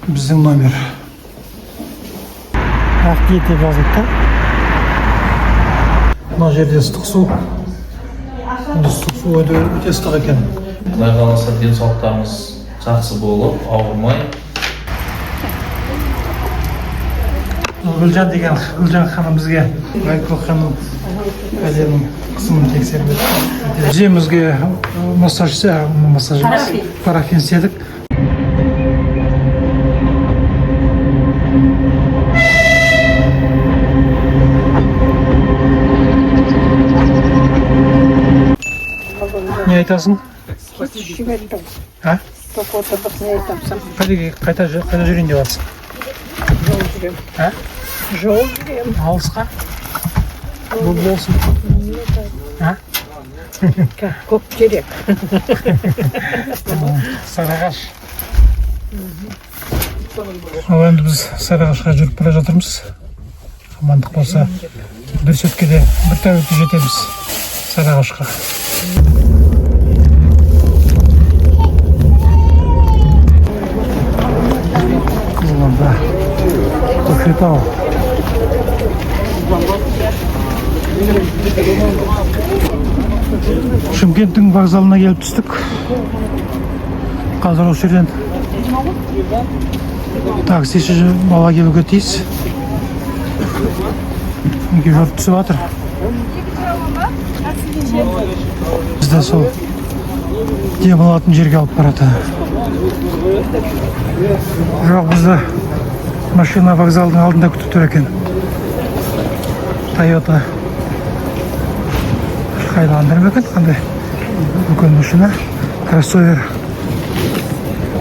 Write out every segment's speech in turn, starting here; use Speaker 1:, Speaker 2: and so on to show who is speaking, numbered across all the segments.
Speaker 1: Біздің номер. Ақниет деп жазылды. Мына жерде ыстық су. Ыстық су өте ыстық екен.
Speaker 2: Құдай қаласа денсаулықтарыңыз жақсы болып, ауырмай.
Speaker 1: Гүлжан деген Гүлжан ханым бізге Айкүл ханым әлемнің қысымын тексеріп өтті. Жемізге массаж парафин істедік. Не айтасың?
Speaker 3: Жібердім.
Speaker 1: А?
Speaker 3: Тоқ отырдық, не айтамсың?
Speaker 1: Қайта жүрейін деп жатсың?
Speaker 3: Жол жүрем.
Speaker 1: А?
Speaker 3: Жол жүрем.
Speaker 1: Алысқа? Бұл болсын. А?
Speaker 3: Көп керек.
Speaker 1: Сарыағаш. Ал енді біз Сарыағашқа жүріп бара жатырмыз. Амандық болса, бір сөткеде бір тәулікте жетеміз Сарыағашқа. Қызылорда, Көкшетау. Шымкенттің вокзалына келіп түстік. Қазір осы жерден таксиші бала келуге тиіс. Жұрт түсіп жатыр. Бізді сол демалатын жерге алып барады. Жоқ, бізді машина вокзалдың алдында күтіп тұр екен. Toyota Highlander екен, қандай үлкен машина. Кроссовер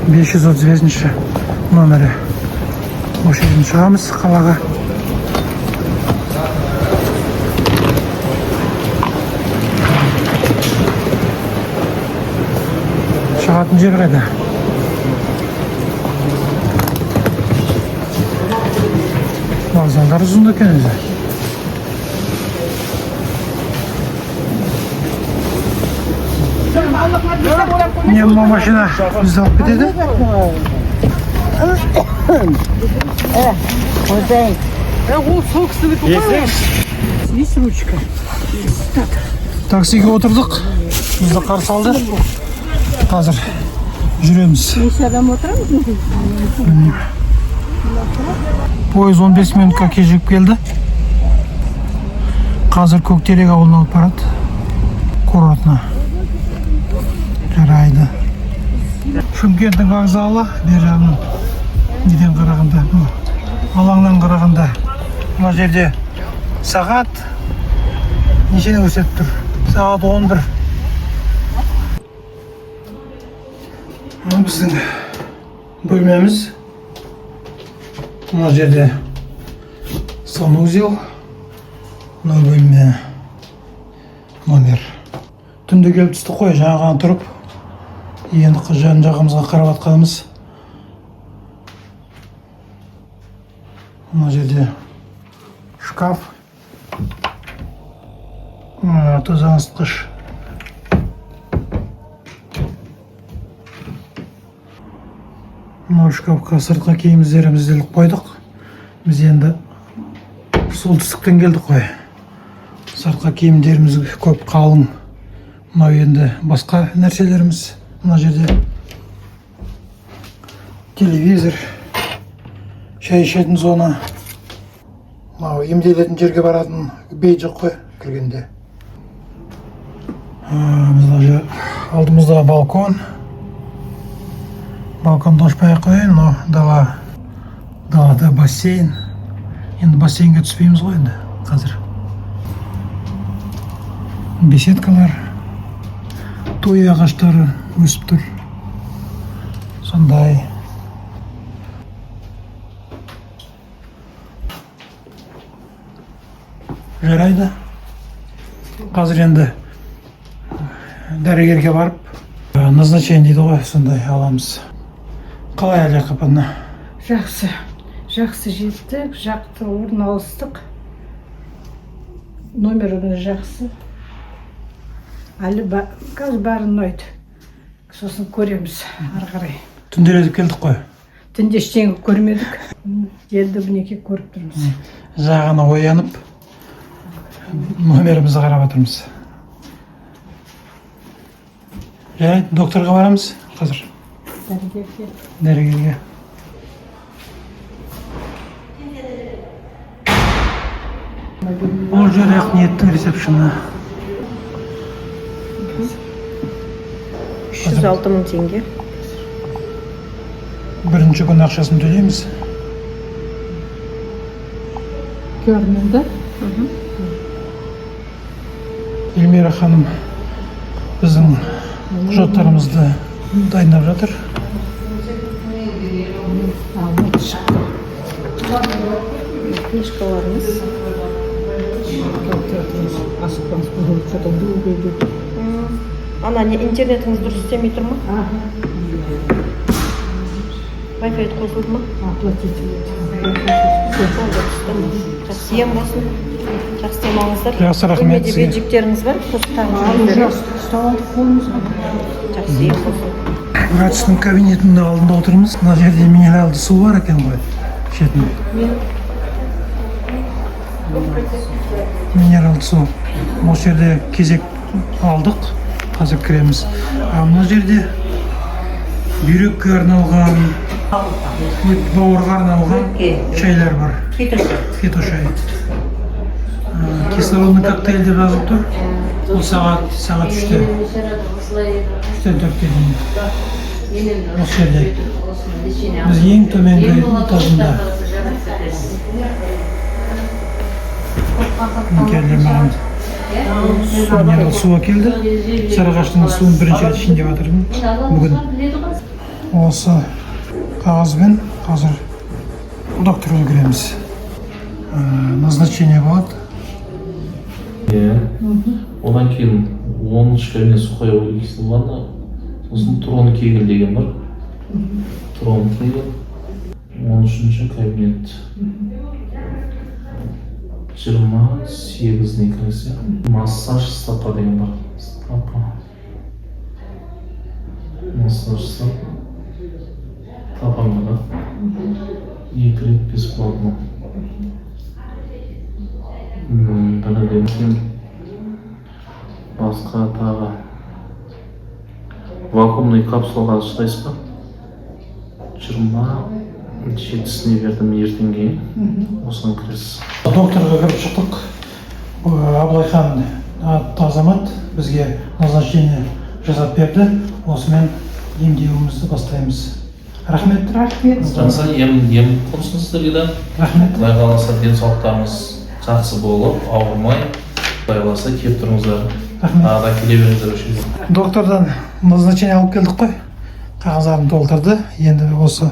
Speaker 1: 535 номері. Осы жерден шығамыз қалаға. Шығатын жер қайда? Вокзалдар ұзын екен өзі. Не, машина бізді алып кетеді?
Speaker 3: Ол сол кісілікі ғой. Есть ручка.
Speaker 1: Таксиге отырдық. Бізді қарсы алды. Қазір жүреміз.
Speaker 3: Неше адам отырамыз?
Speaker 1: Пойыз 15 минутқа кешігіп келді. Қазір Көктерек ауылына алып барады. Курортына. Жарайды. Шымкенттің вокзалы бер жағынан неден қарағанда, алаңнан қарағанда. Мына жерде сағат нешені көрсетіп тұр? Сағат 11. Біздің бөлмеміз. Мына жерде санузел, мына бөлме номер. Түнде келіп түстік қой, жаңаған тұрып, енді жан жағымызға қарап атқанымыз. Мына жерде шкаф, тозаңызтқыш. Мына шкафқа сыртқа киімдерімізді іліп қойдық. Біз енді солтүстіктен келдік қой. Сыртқа киімдеріміз көп, қалың. Мынау енді басқа нәрселеріміз. Мына жерде телевизор, шай ішетін зона. Мынау емделетін жерге баратын бей жоқ қой кіргенде. Алдымызда балкон. Балконды ашпай қойын, но далада бассейн. Енді бассейнге түспейміз ғой енді қазір. Беседкалар, той ағаштары өсіп тұр. Сондай. Жарайды. Қазір енді дәрігерге барып, назначение дейді ғой, сондай аламыз. Қалай әлі қапанна?
Speaker 3: Жақсы. Жақсы жеттік, жақты орын алыстық. Номеріңіз жақсы. Әлі қазір бәрін ұнайды. Сосын көреміз ары қарай.
Speaker 1: Түнделетіп келдік қой.
Speaker 3: Түнде ештеңе көрмедік. Желді мінекей көріп тұрмыз.
Speaker 1: Жағына оянып номерімізді қарап отырмыз. Жарайды, докторға барамыз қазір. Дәрігерге. Ол жер Ақниеттің ресепшені.
Speaker 3: 306 мың теңге.
Speaker 1: Бірінші күн ақшасын төлейміз.
Speaker 3: Көрінді.
Speaker 1: Эльмира ханым біздің құжаттарымызды дайындап жатыр.
Speaker 3: Книжкаларымыз. Ана не интернетіңіз дұрыс істемей тұр ма? Wi-Fi қосылды ма? Жақсы ем болсын. Жақсы демалыңыздар.
Speaker 1: Жақсы, рахмет
Speaker 3: Бөлмеде
Speaker 1: сізге.
Speaker 3: беджиктеріңіз бар? Жақсы ем болсын.
Speaker 1: Врачтың кабинетінің алдында отырмыз. Мына жерде минералды су бар екен ғой. Шетінде. Минералды су. Осы жерде кезек алдық. Қазір кіреміз. Мына жерде бүйрекке арналған, бауырға арналған шайлар бар. Кето шай. Кислородный коктейль деп жазылып тұр. Бұл сағат 3-те. 3-тен 4-ке дейін. Осы жерде. Біз ең төменгі этажында. Келдім маған. Минерал суға келді. Сарыағаштың суын бірінші рет ішейін деп жатырмын бүгін. Осы қағазбен қазір докторға кіреміз. Назначение болады.
Speaker 2: Одан кейін 10-шы кабинет сухая кислована, сосын трон кегел деген бар. Трон кегел. 13-ші кабинет. 28-ний кірсе. Массаж стопа деген бар. Стопа. Массаж стопа. Тапанға да. 2 рет бесплатно. Бірден кейін басқа тағы вакуумный капсулаға шыдайсыз ба? 27-сіне бердім ертең кейін. Осыған кіресіз.
Speaker 1: Докторға кіріп шықтық. Абылайхан атты азамат бізге назначение жасап берді. Осымен емдеуімізді бастаймыз. Рахмет.
Speaker 2: Жақсы ем қонсын сіздерге де.
Speaker 1: Рахмет.
Speaker 2: Құдай қаласа денсаулықтарыңыз жақсы болып, ауырмай, Құдай қаласа келіп тұрыңыздар. Тағы да келе беріңіздер осы жерге.
Speaker 1: Доктордан назначение алып келдік қой. Қағаздарын толтырды. Енді осы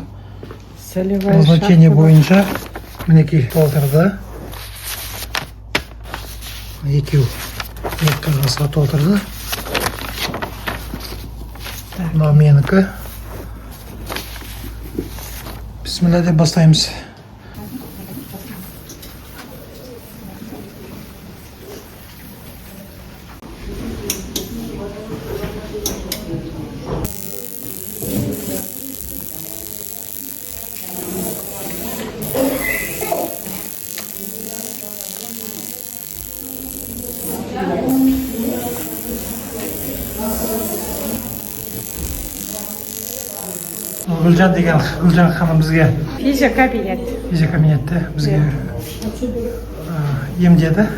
Speaker 1: назначение бойынша мінекей толтырды. Екі қағазға толтырды. Мынау менікі. Бисмилlah деп бастаймыз. Гүлжан деген Гүлжан ханым бізге физиокабинетте бізге емдеді.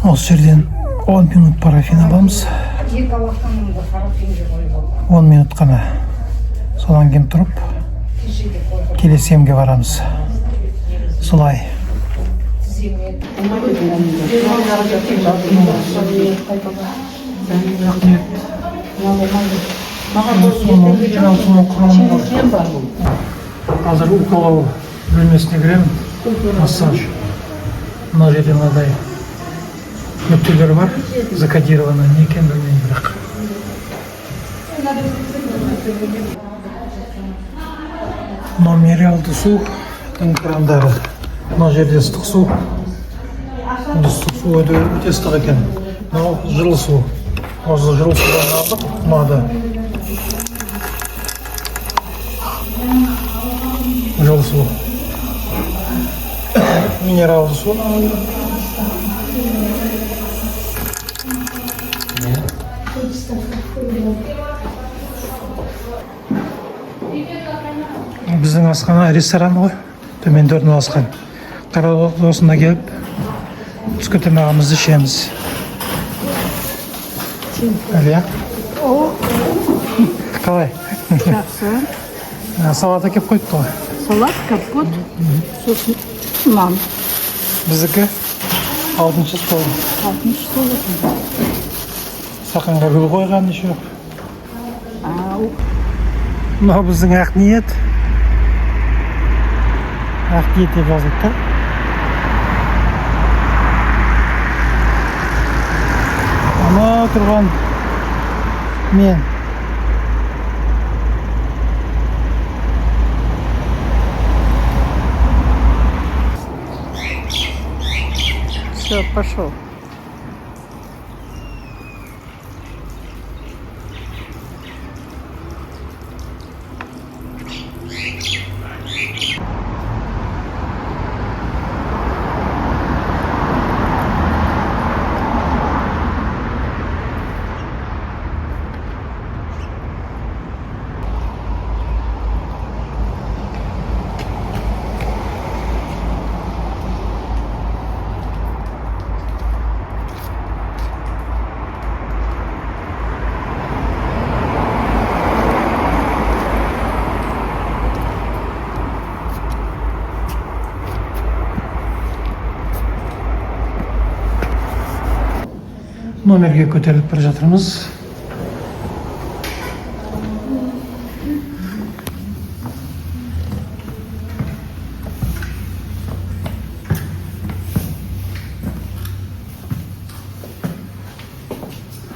Speaker 1: Осы жерден 10 минут парафин аламыз. 10 минут қана. Содан кейін тұрып келесі емге барамыз. Солай. Қазір уколау бөлмесіне кіремін. Массаж. Мына жерде мынадай нүктелер бар. Закодировано не екенін білмеймін бірақ. Мына минералды судың крандары. Мына жерде ыстық су. Ыстық су Су өте ыстық екен. Мынау жылы су. Осы жылы судан алдық, ұнады. Жылы су. Минералды су. Біздің асхана ресторан ғой, төменде орналасқан. Қарауыл осында келіп, түскі тамағымызды ішеміз. Әлия? Қалай?
Speaker 4: Жақсы.
Speaker 1: Салат әкеп қойыпты ғой.
Speaker 4: Салат, капот, сосын нан.
Speaker 1: Біздікі 6-шы стол.
Speaker 4: 6-шы стол екен.
Speaker 1: Сақанға гүл қойған еще.
Speaker 4: Ау.
Speaker 1: Мынау біздің Ақниет. Ақниет деп жазылды да. Ана тұрған мен.
Speaker 4: Все, пошел.
Speaker 1: Номерге көтеріліп бара жатырмыз.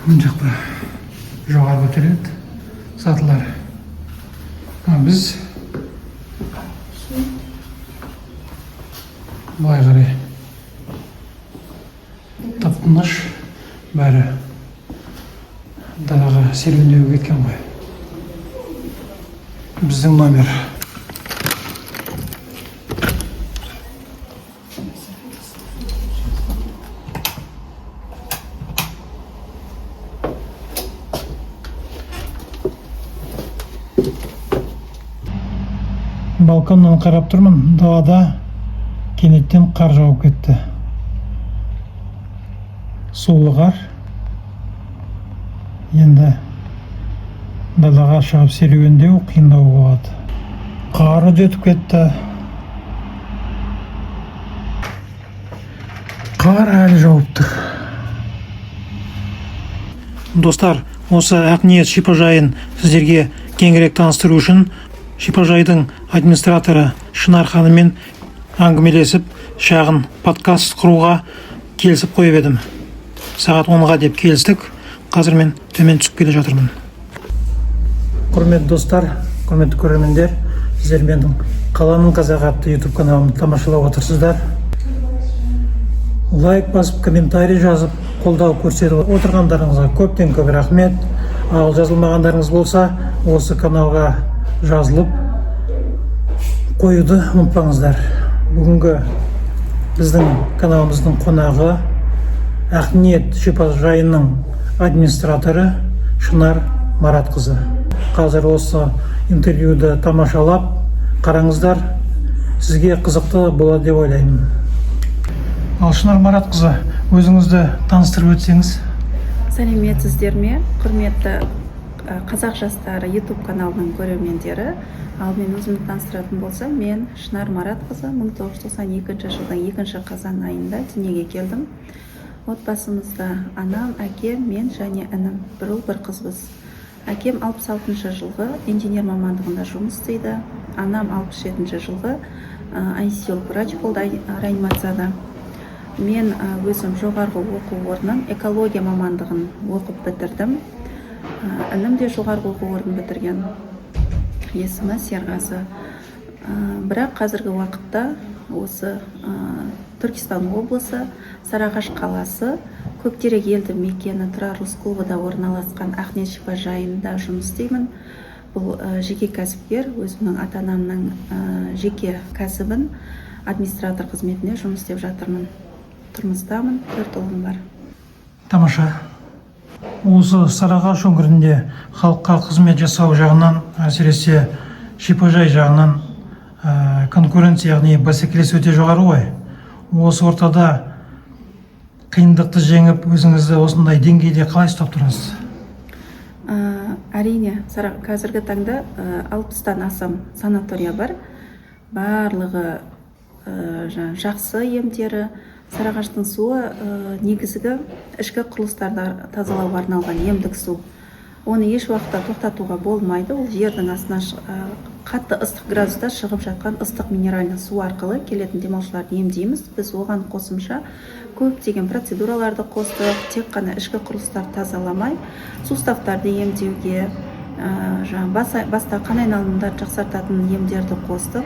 Speaker 1: Мына жақта жоғары көтеріледі сатылар. Біз былай қарай тып-тыныш бәрі далаға серуендеуге кеткен ғой. Біздің номер. Балконнан қарап тұрмын, далада кенеттен қар жауып кетті. Сулы қар. Енді далаға шығып серуендеу қиындау болады. Қары өтіп кетті. Қар әлі жауып тұр. Достар, осы Ақниет шипажайын сіздерге кеңірек таныстыру үшін шипажайдың администраторы Шынар ханыммен әңгімелесіп, шағын подкаст құруға келісіп қойып едім. Сағат 10-ға деп келістік. Қазір мен төмен түсіп келе жатырмын. Құрметті достар, құрметті көрермендер, сіздер менің Қаланың қазағы атты YouTube каналымды тамашалап отырсыздар. Лайк басып, комментарий жазып, қолдау көрсетіп отырғандарыңызға көптен көп рахмет. Ал жазылмағандарыңыз болса, осы каналға жазылып қоюды ұмытпаңыздар. Бүгінгі біздің каналымыздың қонағы Ақниет шипажайының администраторы Шынар Маратқызы. Қазір осы интервьюді тамашалап қараңыздар, сізге қызықты болады деп ойлаймын. Ал Шынар Маратқызы, өзіңізді таныстырып өтсеңіз.
Speaker 5: Сәлеметсіздер ме, құрметті қазақ жастары YouTube каналының көрермендері. Ал мен өзімді таныстыратын болсам, мен Шынар Маратқызы 1992 жылдың 2 қазан айында дүниеге келдім. Отбасымызда анам, әкем, мен және інім, бір ұл, бір қызбыз. Әкем 66 жылғы инженер мамандығында жұмыс істейді. Анам 67 жылғы анестезиолог врач болды реанимацияда. Мен өзім жоғарғы оқу орнын экология мамандығын оқып бітірдім. Інім де жоғарғы оқу орнын бітірген. Есімі Серғазы. Бірақ қазіргі уақытта осы Түркістан облысы, Сарыағаш қаласы, Көктерек елді мекені Тұрар Рысқұловада орналасқан Ақниет шипажайында жұмыс істеймін. Бұл жеке кәсіпкер, өзімнің ата-анамның жеке кәсібін администратор қызметінде жұмыс істеп жатырмын. Тұрмыстамын, 4 ұлым бар.
Speaker 1: Тамаша. Осы Сарыағаш өңірінде халыққа қызмет жасау жағынан, әсіресе шипажай жағынан конкуренция, яғни бәсекелес өте жоғары ғой. Осы ортада қиындықты жеңіп, өзіңізді осындай деңгейде қалай ұстап тұрасыз?
Speaker 5: Әрине, қазіргі таңда 60-тан астам санатория бар. Барлығы жақсы емдері. Сарыағаштың суы негізгі ішкі құрылыстарды тазалауға арналған емдік су. Оны еш уақытта тоқтатуға болмайды. Ол жердің астына қатты ыстық градуста шығып жатқан ыстық минеральный су арқылы келетін демалушыларды емдейміз. Біз оған қосымша көптеген процедураларды қостық. Тек қана ішкі құрылыстарды тазаламай, суставтарды емдеуге, баста қан айналымдарды жақсартатын емдерді қостық.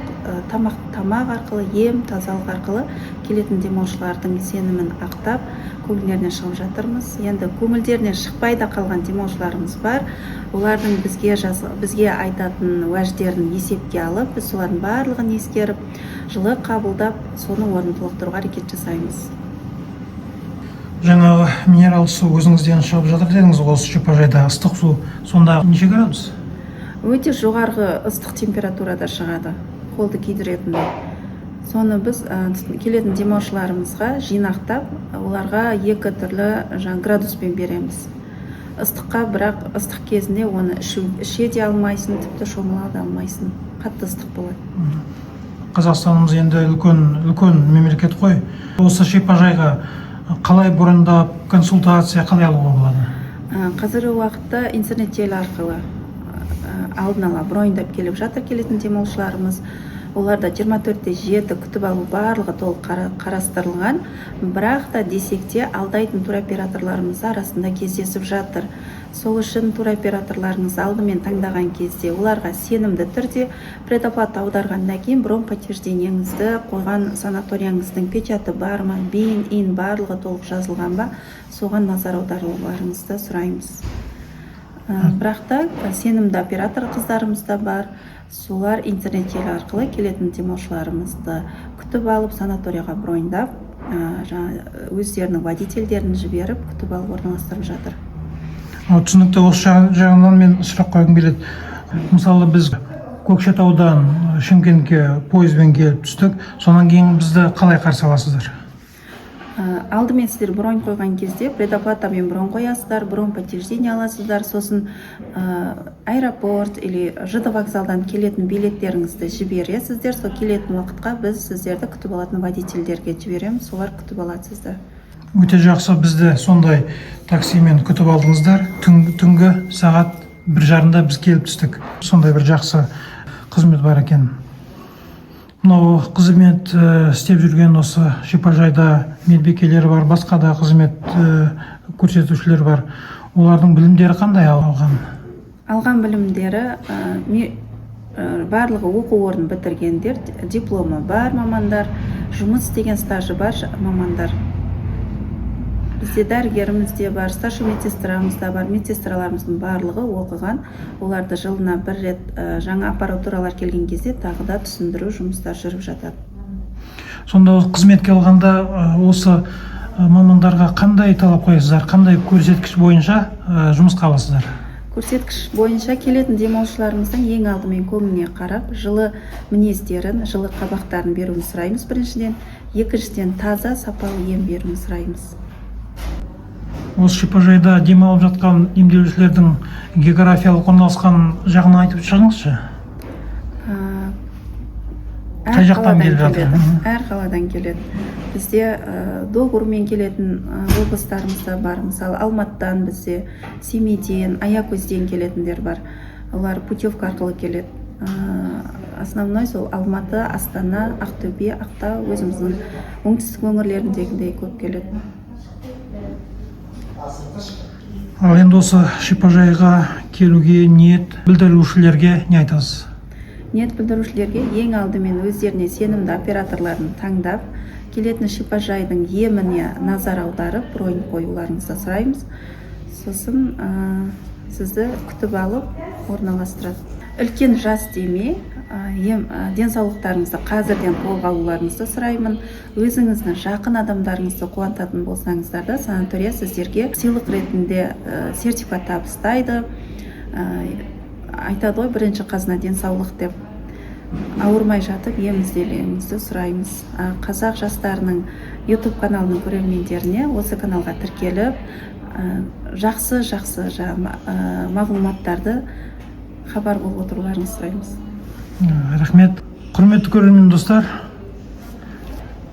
Speaker 5: Тамақ арқылы, ем, тазалық арқылы келетін демалушылардың сенімін ақтап, көңілдерінен шығып жатырмыз. Енді көңілдерінен шықпай да қалған демалушыларымыз бар. Олардың бізге айтатын уәждерін есепке алып, біз солардың барлығын ескеріп, жылы қабылдап, соның орнын толықтыруға әрекет жасаймыз.
Speaker 1: Жаңағы минерал су өзіңізден шығып жатыр дедіңіз, осы шипажайда ыстық су сонда неше градус?
Speaker 5: Өте жоғарғы ыстық температурада шығады, қолды күйдіретін. Соны біз келетін демалушыларымызға жинақтап, оларға 2 түрлі градуспен береміз. Ыстыққа, бірақ ыстық кезінде оны іше де алмайсың, тіпті шомыла да алмайсың. Қатты ыстық болады.
Speaker 1: Қазақстанымыз енді үлкен мемлекет қой. Осы шипажайға қалай бұрындап, консультация қалай алуға болады?
Speaker 5: Қазіргі уақытта интернет желі арқылы алдын ала броньдап келіп жатыр келетін демалушыларымыз. Оларда 24/7 күтіп алу барлығы толық қарастырылған. Бірақ та десек те алдайтын туроператорларымыз арасында кездесіп жатыр. Сол үшін туроператорларыңыз алдымен таңдаған кезде оларға сенімді түрде предоплата аударғаннан кейін бронь подтверждениеңізді қойған санаторияңыздың печаты бар ма, ин барлығы толық жазылған ба, соған назар аударуларыңызды сұраймыз. Бірақ та сенімді оператор қыздарымыз да бар. Солар интернет желі арқылы келетін демалушыларымызды күтіп алып, санаторияға броньдап, өздерінің водительдерін жіберіп, күтіп алып орналастырып жатыр.
Speaker 1: Түсінікті. Осы жағынан мен сұрақ қойғым келеді. Мысалы, біз Көкшетаудан Шымкентке пойызбен келіп түстік. Сонан кейін бізді қалай қарсы аласыздар?
Speaker 5: Алдымен сіздер бронь қойған кезде предоплатамен бронь қоясыздар, бронь подтверждение аласыздар. Сосын аэропорт или ЖД вокзалдан келетін билеттеріңізді жібересіздер. Сол келетін уақытқа біз сіздерді күтіп алатын водительдерге жібереміз, солар күтіп алады сізді.
Speaker 1: Өте жақсы. Бізді сондай таксимен күтіп алдыңыздар. Түнгі сағат 1:30 біз келіп түстік. Сондай бір жақсы қызмет бар екен. Мынау қызмет істеп жүрген осы шипажайда медбикелері бар, басқа да қызмет көрсетушілер бар. Олардың білімдері қандай алған?
Speaker 5: Алған білімдері барлығы оқу орнын бітіргендер, дипломы бар мамандар, жұмыс істеген стажы бар мамандар. Бізде дәрігерімізде бар, старший медсестрамызда бар, медсестраларымыздың барлығы оқыған. Оларды жылына 1 рет жаңа аппаратуралар келген кезде тағы да түсіндіру жұмыстар жүріп жатады.
Speaker 1: Сонда қызметке алғанда осы мамандарға қандай талап қоясыздар, қандай көрсеткіш бойынша жұмысқа аласыздар?
Speaker 5: Көрсеткіш бойынша келетін демалушыларымыздың ең алдымен көңіліне қарап, жылы мінездерін, жылы қабақтарын беруін сұраймыз біріншіден, екіншіден таза сапалы ем беруін сұраймыз.
Speaker 1: Осы шипажайда демалып жатқан емделушілердің географиялық орналасқан жағын айтып шығыңызшы. Қай жақтан келіп жатыр?
Speaker 5: Әр қаладан келеді. Бізде доғырмен келетін облыстарымыз да бар. Мысалы, Алматыдан бізде, Семейден, Аякөзден келетіндер бар. Олар путевка арқылы келеді. Основной сол Алматы, Астана, Ақтөбе, Ақтау, өзіміздің оңтүстік өңірлеріндегідей көп келеді.
Speaker 1: Ал енді осы шипажайға келуге ниет білдірушілерге не айтасыз?
Speaker 5: Ниет білдірушілерге ең алдымен өздеріне сенімді операторларын таңдап, келетін шипажайдың еміне назар аударып бронь қоюларыңызды сұраймыз. Сосын сізді күтіп алып орналастырады. Үлкен жас демей, денсаулықтарыңызды қазірден қолға алуларыңызды сұраймын. Өзіңіздің жақын адамдарыңызды қуантатын болсаңыздар да, санатория сіздерге сыйлық ретінде сертификат табыстайды. Айтады ғой, бірінші қазына денсаулық деп. Ауырмай жатып ем іздеулеріңізді сұраймыз. Қазақ жастарының YouTube каналының көрермендеріне осы каналға тіркеліп, жақсы мағлұматтарды хабар болып отыруларыңызды сұраймыз.
Speaker 1: Рахмет. Құрметті көрермен достар,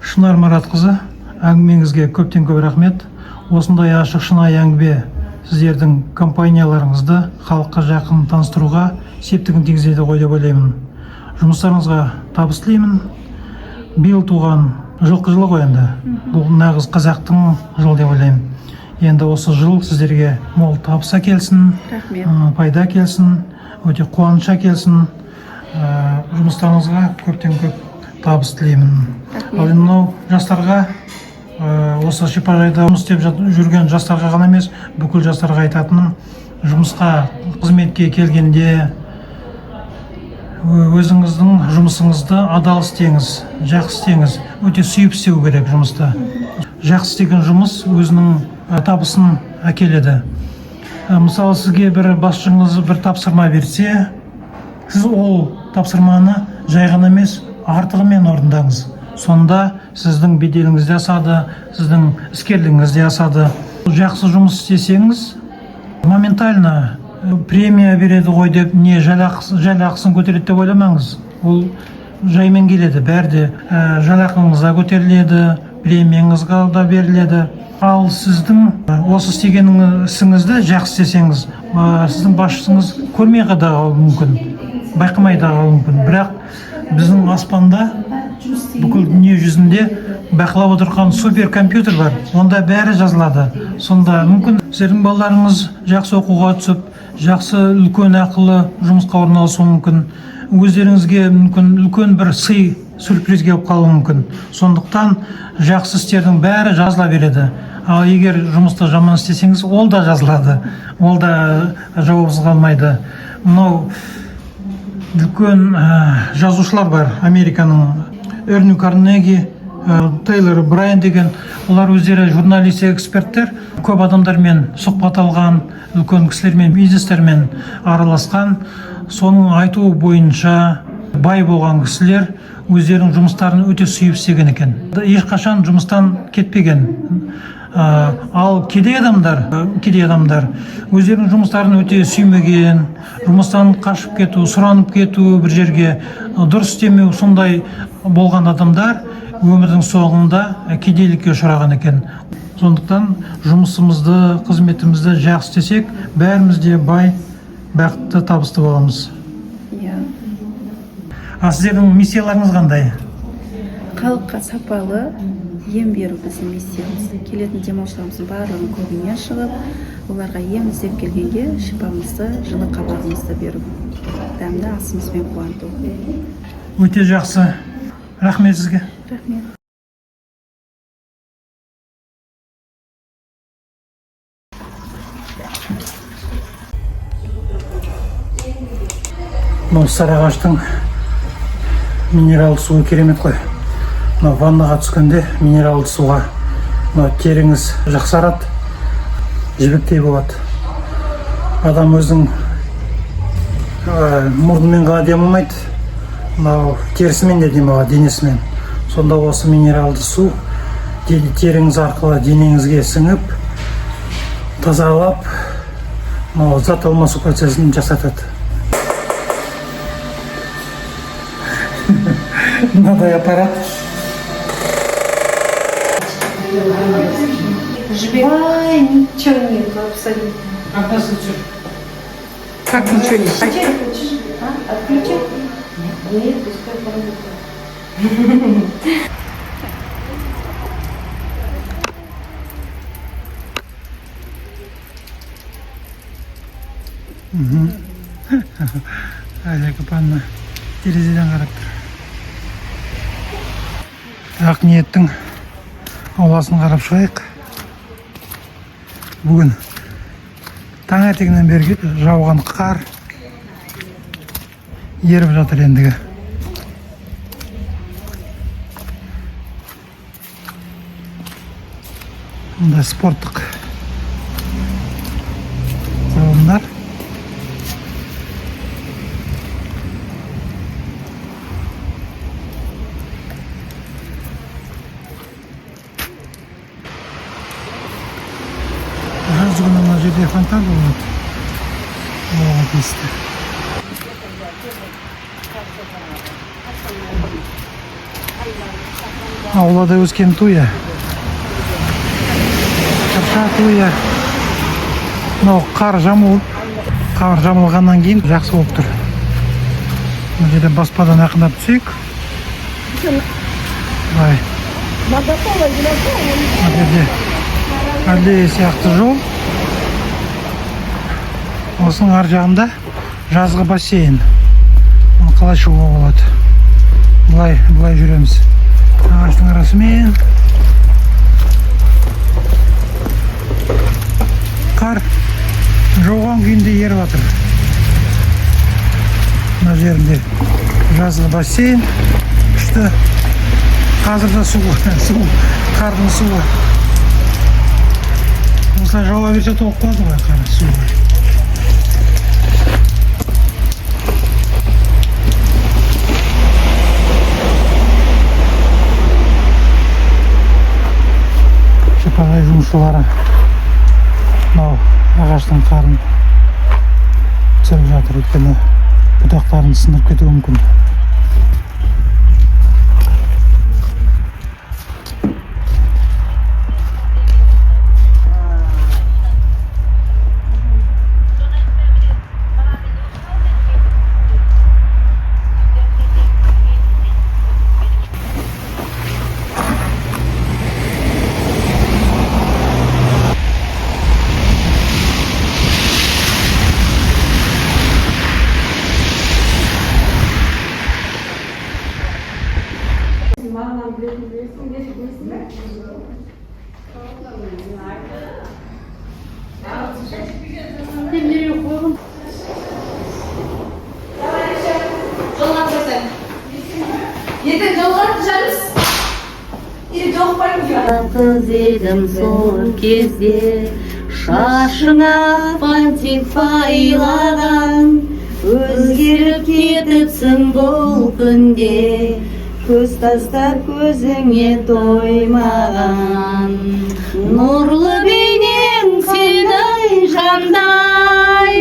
Speaker 1: Шынар Маратқызы, әңгімеңізге көптен көп рахмет. Осындай ашық шынайы әңгіме сіздердің компанияларыңызды халыққа жақын таныстыруға септігін тигізеді ғой деп ойлаймын. Жұмыстарыңызға табыс тілеймін. Биыл туған жылқы жылы ғой енді. Бұл нағыз қазақтың жылы деп ойлаймын. Енді осы жыл сіздерге мол табыс әкелсін, пайда келсін, өте қуаныш әкелсін. Жұмыстарыңызға көптен көп табыс тілеймін. Ал енді мынау жастарға, осы шипажайда жұмыс істеп жүрген жастарға ғана емес, бүкіл жастарға айтатыным, жұмысқа, қызметке келгенде өзіңіздің жұмысыңызды адал істеңіз, жақсы істеңіз, өте сүйіп істеу керек жұмысты. Жақсы істеген жұмыс өзінің табысын әкеледі. Мысалы, сізге бір басшыңыз бір тапсырма берсе, сіз ол тапсырманы жай ғана емес, артығымен орындаңыз. Сонда сіздің беделіңіз де асады, сіздің іскерлігіңіз де асады. Жақсы жұмыс істесеңіз, моментально премия береді ғой деп, не жалақысын көтереді деп ойламаңыз. Ол жаймен келеді, бәрі де жалақыңыз да көтеріледі, премияңызға да беріледі. Ал сіздің осы істеген ісіңізді жақсы істесеңіз, сіздің басшыңыз көрмей де қалуы мүмкін, байқамай да қалуы мүмкін. Бірақ біздің аспанда, бүкіл дүние жүзінде бақылап отырған суперкомпьютер бар, онда бәрі жазылады. Сонда мүмкін сіздердің балаларыңыз жақсы оқуға түсіп, жақсы үлкен ақылы жұмысқа орналасуы мүмкін. Өздеріңізге мүмкін үлкен бір сый, сюрприз келіп қалуы мүмкін. Сондықтан жақсы істердің бәрі жазыла береді. Ал егер жұмысты жаман істесеңіз, ол да жазылады, ол да жауапсыз қалмайды. Мынау үлкен жазушылар бар, Американың Эрни Карнеги, Тейлор Брайан деген, олар өздері журналист, эксперттер, көп адамдармен сұхбат алған, үлкен кісілермен, бизнестермен араласқан. Соның айтуы бойынша бай болған кісілер өздерінің жұмыстарын өте сүйіп істеген екен. Ешқашан жұмыстан кетпеген. Ал кедей адамдар өздерінің жұмыстарын өте сүймеген, жұмыстан қашып кету, сұранып кету, бір жерге дұрыс істемеу, сондай болған адамдар өмірдің соңында кедейлікке ұшыраған екен. Сондықтан жұмысымызды, қызметімізді жақсы істесек, бәріміз де бай, бақытты, табысты боламыз. Сіздердің миссияларыңыз қандай?
Speaker 5: Халыққа сапалы ем беру біздің миссиямыз. Келетін демалушыларымыздың барлығын көңілінен шығып, оларға ем іздеп келгенге шипамызды, жылы қабағымызды беру, дәмді асымызбен қуанту.
Speaker 1: Өте жақсы. Рахмет сізге.
Speaker 5: Рахмет.
Speaker 1: Бұл Сарыағаштың минералды суы керемет қой. Ваннаға түскенде минералды суға теріңіз жақсарады, жібектей болады. Адам өзінің мұрнымен ғана демалмайды, терісімен де демалады, денесімен. Сонда осы минералды су теріңіз арқылы денеңізге сіңіп, тазалап, зат алмасу процесін жасатады. Мынадай аппарат.
Speaker 3: Ой, ничего нет абсолютно.
Speaker 4: Как ничего не
Speaker 3: Отключить? Отключить? Нет, пускай поработает.
Speaker 1: Әлгі панна терезеден қарап тұр. Ақ ниеттің ауласын қарап шығайық. Бүгін таңертеңнен бері жауған қар еріп жатыр ендігі. Мұнда спорттық құрылымдар. Жаз күні мына жерде фонтан болады. Ауаға тиісті. Аулада өскен туя. Қырша туя. Мынау қар жамылғаннан кейін жақсы болып тұр. Мына жерде баспадан ақындап түсейік. Бай. Мына жерде аллея сияқты жол. Осының ар жағында жазғы бассейн. Оны қалай шығуға болады? Былай жүреміз. Ағаштың арасымен. Қар жауған күйінде еріп жатыр. Мына жерінде жазғы бассейн. Күшті. Қазірде су, қардың суы. Осылай жауа берсе толып қалады ғой қар суы. Шипағай жұмысшылары мынау ағаштың қарын түсіріп жатыр, өйткені бұтақтарын сындырып кетуі мүмкін.
Speaker 6: Kız edim sol кезде шашыңа бантик байлаған өзгеріп кетіпсің бұл күнде көз тастап көзіңе тоймаған нұрлы бейнең сенің жандай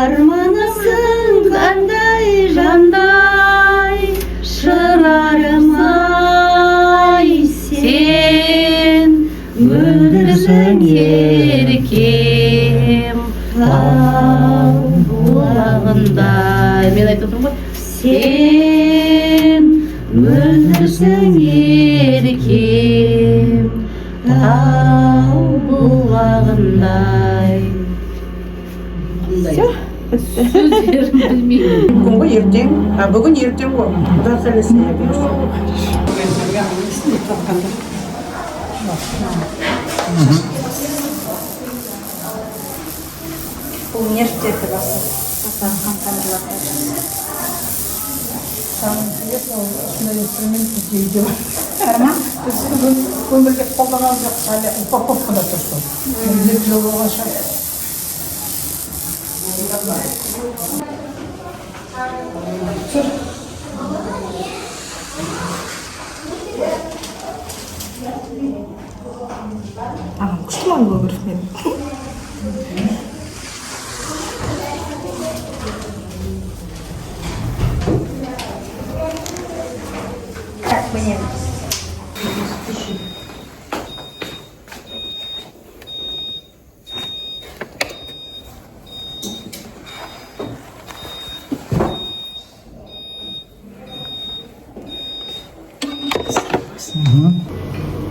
Speaker 6: арманысың қандай жандай шырарым ай сен мөлдірсің еркем тау бұлағындай. Мен айтып тұрмын ғой, сен мөлдірсің еркем тау бұлағындай. Сөздерін білмеймін.
Speaker 7: Бүгін ғой ертең, бүгін ертең ғой. Құда сәлесіне
Speaker 3: Бұл университеті басы. Қантандырлар.
Speaker 7: осындай инструмент үйде бар. Қарама, біз көмірге қолданған жоқ, әлі упаковкада тұр сол. Екі жыл болған шығар. Тұр. Ағам күштілан болу керек мен.
Speaker 3: Так, мне.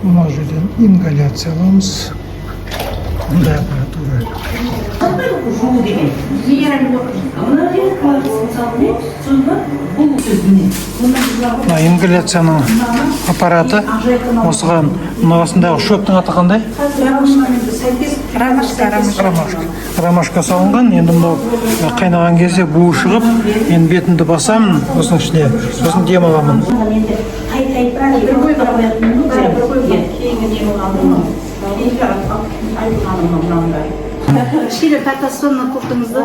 Speaker 1: Мына жерден ингаляция аламыз. Мындай аппаратура. Мына ингаляцияның аппараты. Осыған мынасындағы шөптің аты қандай? Ромашка салынған. Енді мынау қайнаған кезде буы шығып, енді бетімді басамын осының ішіне. Сосын дем аламын.
Speaker 4: Кішкене тартасонны құртыңызды.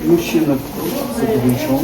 Speaker 8: Мужчина с огуречом.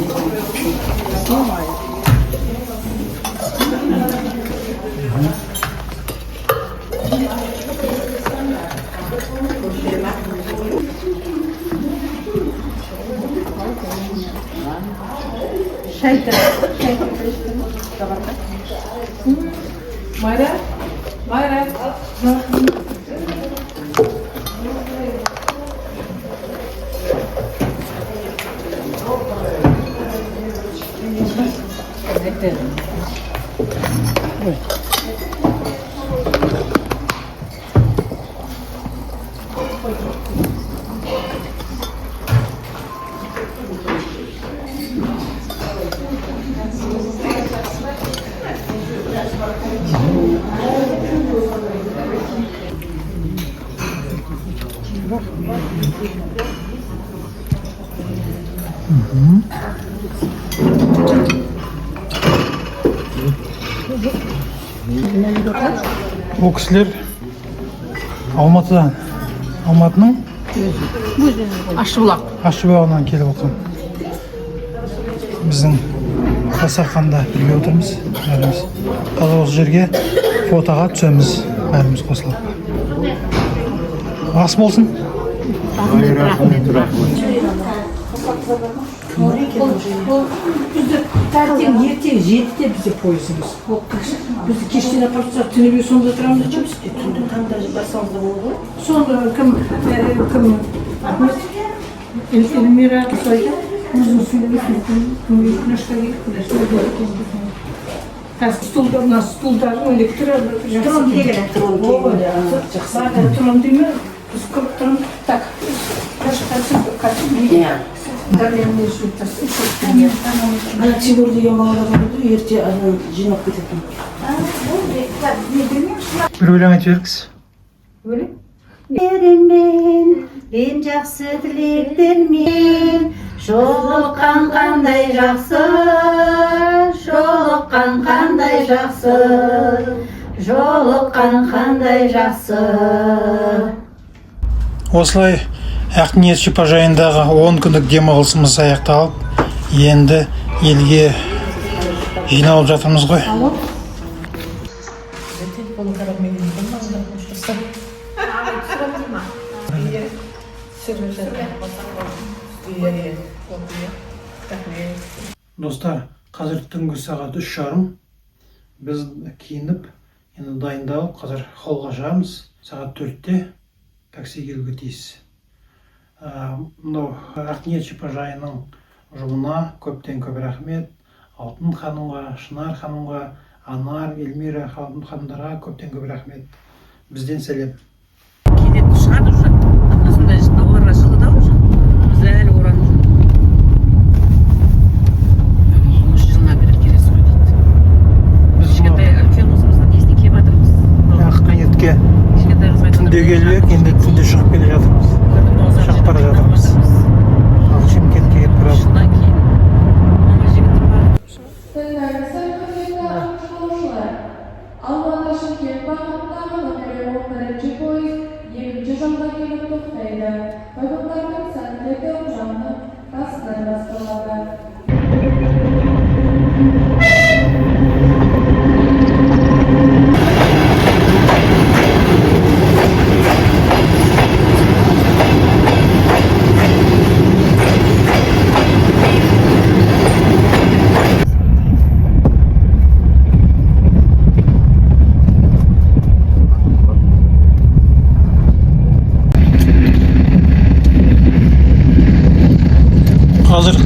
Speaker 1: Бұл кісілер Алматыдан, Алматының Ашшыбағынан келіп отқан. Біздің дастарханда бірге отырмыз, бәріміз. Қазір осы жерге фотоға түсеміз, бәріміз қосылып. Ас болсын.
Speaker 7: Таңертең жетіде бізде пойызымыз. Бізді кештен апарып тастап, түнде сонда тұрамыз да жұмыс істейді. Түнде таңда барсаңыз да болады ғой. Сонда кім? Эльмира Сойда. Өзің сөйлемесін. Күнашқа келіп, қазір стулдар, мына стулдардың электро. Трон деген. Трон деме, біз көп тұрым. Так, ана Тимур деген балалар болды, ерте жинап кететін.
Speaker 1: Бір өлең айтып беріңіз.
Speaker 9: Мен жақсы тілектермен жолыққан қандай жақсы, жолыққан қандай жақсы, жолыққан қандай жақсы.
Speaker 1: Осылай Ақниет шипажайындағы 10 күндік демалысымыз аяқталып, енді елге жиналып жатырмыз ғой. Достар, қазір түнгі сағат 3:30. Біз киініп, енді дайындалып, қазір холлға шығамыз. Сағат 4-те такси келуге тиіс. Мынау Ақниет шипажайының ұжымына көптен көп рахмет. Алтын ханымға, Шынар ханымға, Анар, Эльмира ханымдарға көптен көп рахмет. Бізден сәлем.
Speaker 6: Кейде шығады уже. Осындай тауарға шығды да уже. Біз әлі оранып жүрміз. Осы жылына беріп келесі ғой дейді.
Speaker 1: Біз
Speaker 6: Кішкентай үлкен қызымыздың несіне келіп жатырмыз.
Speaker 1: Ақниетке
Speaker 6: Кішкентай қызға айтады,
Speaker 1: түнде келіп, енді түнде шығып келе жатырмыз. Шығып бара жатырмыз. Ал Шымкентке кетіп бара жатырмыз.
Speaker 6: Жылдан кейін мама жігіттің бар.
Speaker 10: Алматы Шымкент бағытындағы нөмірі 11 пойыз 2 жолға келіп тоқтайды. Вагондардың сәттілігі ұжымның тасынан басталады.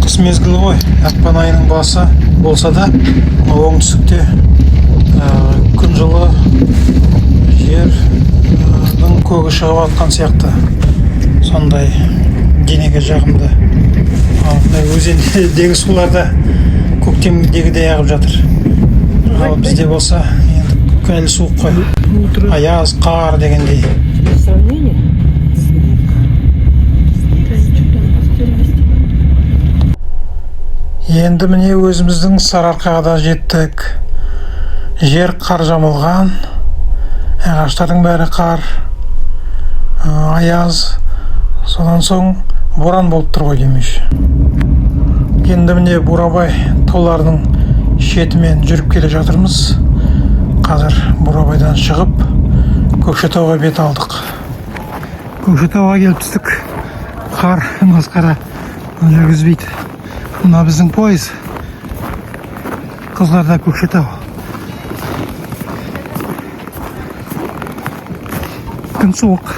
Speaker 1: қыс мезгілі ғой, ақпан айының басы болса да оңтүстікте күн жылы, жердің көгі шығып атқан сияқты, сондай денеге жағымды. Ал өзендегі суларда көктемдегідей ағып жатыр. Ал бізде болса енді әлі суық қой, аяз, қар дегендей. Енді міне өзіміздің Сарыарқаға да жеттік. Жер қар жамылған, ағаштардың бәрі қар, аяз, содан соң боран болып тұр ғой демекші. Енді міне Бурабай тауларының шетімен жүріп келе жатырмыз. Қазір Бурабайдан шығып, Көкшетауға бет алдық. Көкшетауға келіп түстік. Қар масқара жүргізбейді. Мына біздің пойыз. Қызылорда Көкшетау. Күн суық,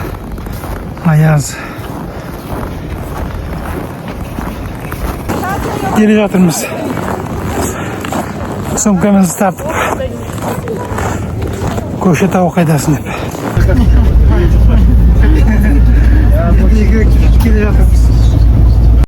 Speaker 1: аяз. Келе жатырмыз. Сумкамызды тартып. Көкшетау қайдасың деп. Келе жатырмыз.